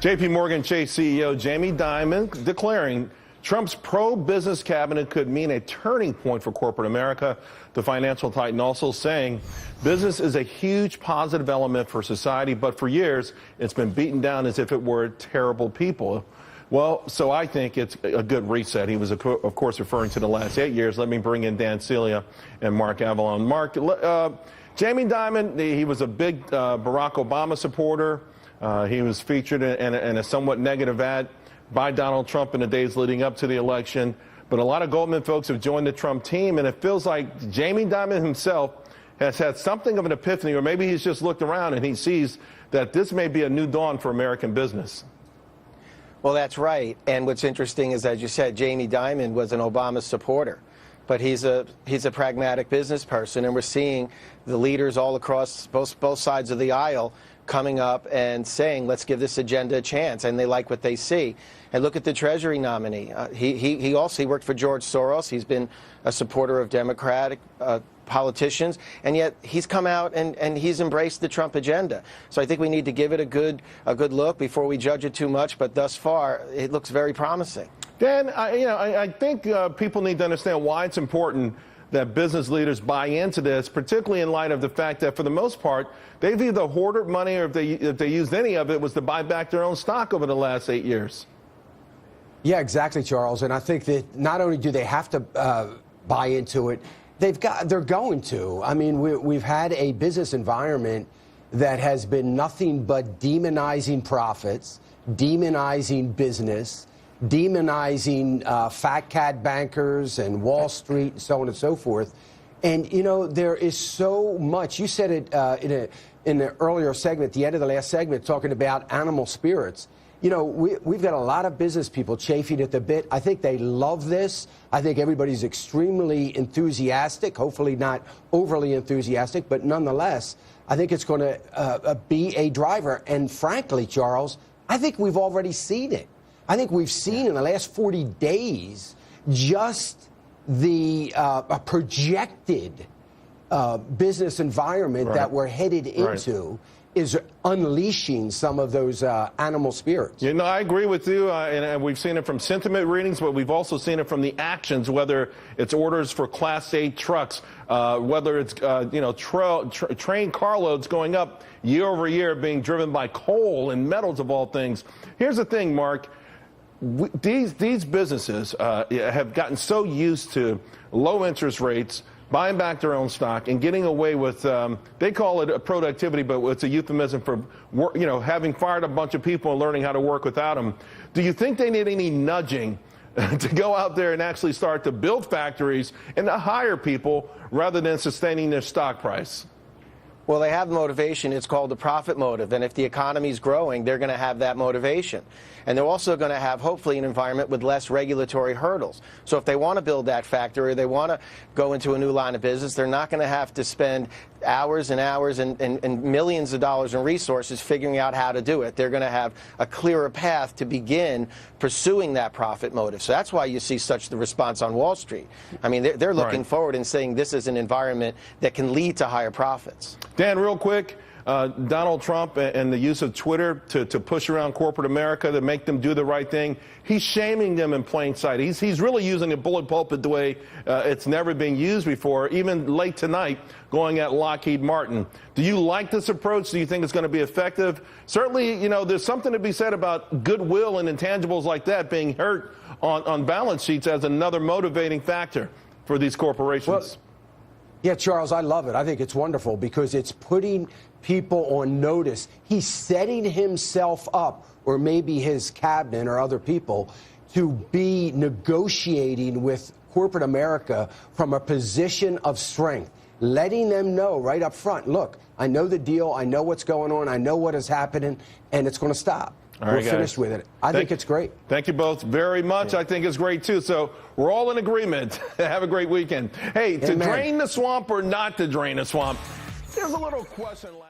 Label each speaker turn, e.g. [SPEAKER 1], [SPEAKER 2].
[SPEAKER 1] J.P. Morgan Chase CEO Jamie Dimon declaring Trump's pro-business cabinet could mean a turning point for corporate America. The financial titan also saying business is a huge positive element for society, but for years it's been beaten down as if it were terrible people. Well, so I think it's a good reset. He was, of course, referring to the last 8 years. Let me bring in Dan Celia and Mark Avallone. Mark, Jamie Dimon, he was a big Barack Obama supporter. He was featured in a somewhat negative ad by Donald Trump in the days leading up to the election. But a lot of Goldman folks have joined the Trump team, and it feels like Jamie Dimon himself has had something of an epiphany, or maybe he's just looked around and he sees that this may be a new dawn for American business.
[SPEAKER 2] Well, that's right. And what's interesting is, as you said, Jamie Dimon was an Obama supporter. But he's a pragmatic business person, and we're seeing the leaders all across both sides of the aisle coming up and saying, let's give this agenda a chance, and they like what they see. And look at the Treasury nominee. He worked for George Soros. He's been a supporter of Democratic politicians, and yet he's come out and he's embraced the Trump agenda. So I think we need to give it a good look before we judge it too much, but thus far it looks very promising.
[SPEAKER 1] Dan, I think people need to understand why it's important that business leaders buy into this, particularly in light of the fact that, for the most part, they've either hoarded money or if they used any of it, was to buy back their own stock over the last 8 years.
[SPEAKER 3] Yeah, exactly, Charles. And I think that not only do they have to buy into it, they're going to. I mean, we've had a business environment that has been nothing but demonizing profits, demonizing business, demonizing fat cat bankers and Wall Street and so on and so forth. And, you know, there is so much. You said it in the earlier segment, the end of the last segment, talking about animal spirits. You know, we've got a lot of business people chafing at the bit. I think they love this. I think everybody's extremely enthusiastic, hopefully not overly enthusiastic, but nonetheless, I think it's going to be a driver. And frankly, Charles, I think we've already seen it. I think we've seen in the last 40 days just the projected business environment that we're headed into is unleashing some of those animal spirits.
[SPEAKER 1] You know, I agree with you, and we've seen it from sentiment readings, but we've also seen it from the actions, whether it's orders for Class 8 trucks, whether it's, train carloads going up year over year, being driven by coal and metals of all things. Here's the thing, Mark. These businesses have gotten so used to low interest rates, buying back their own stock, and getting away with, they call it a productivity, but it's a euphemism for, having fired a bunch of people and learning how to work without them. Do you think they need any nudging to go out there and actually start to build factories and to hire people rather than sustaining their stock price?
[SPEAKER 2] Well, they have motivation. It's called the profit motive. And if the economy's growing, they're going to have that motivation. And they're also going to have, hopefully, an environment with less regulatory hurdles. So if they want to build that factory, or they want to go into a new line of business, they're not going to have to spend hours and hours and millions of dollars in resources figuring out how to do it. They're going to have a clearer path to begin pursuing that profit motive. So that's why you see such the response on Wall Street. I mean, they're looking forward and saying this is an environment that can lead to higher profits.
[SPEAKER 1] Dan, real quick, Donald Trump and the use of Twitter to push around corporate America, to make them do the right thing, he's shaming them in plain sight. He's really using a bullet pulpit the way it's never been used before, even late tonight, going at Lockheed Martin. Do you like this approach? Do you think it's going to be effective? Certainly, there's something to be said about goodwill and intangibles like that being hurt on balance sheets as another motivating factor for these corporations.
[SPEAKER 3] Well, yeah, Charles, I love it. I think it's wonderful because it's putting people on notice. He's setting himself up, or maybe his cabinet or other people, to be negotiating with corporate America from a position of strength, letting them know right up front, look, I know the deal, I know what's going on, I know what is happening, and it's going to stop. We're finished with it. I think it's great.
[SPEAKER 1] Thank you both very much. I think it's great, too. So we're all in agreement. Have a great weekend. Hey, to drain the swamp or not to drain the swamp? There's a little question last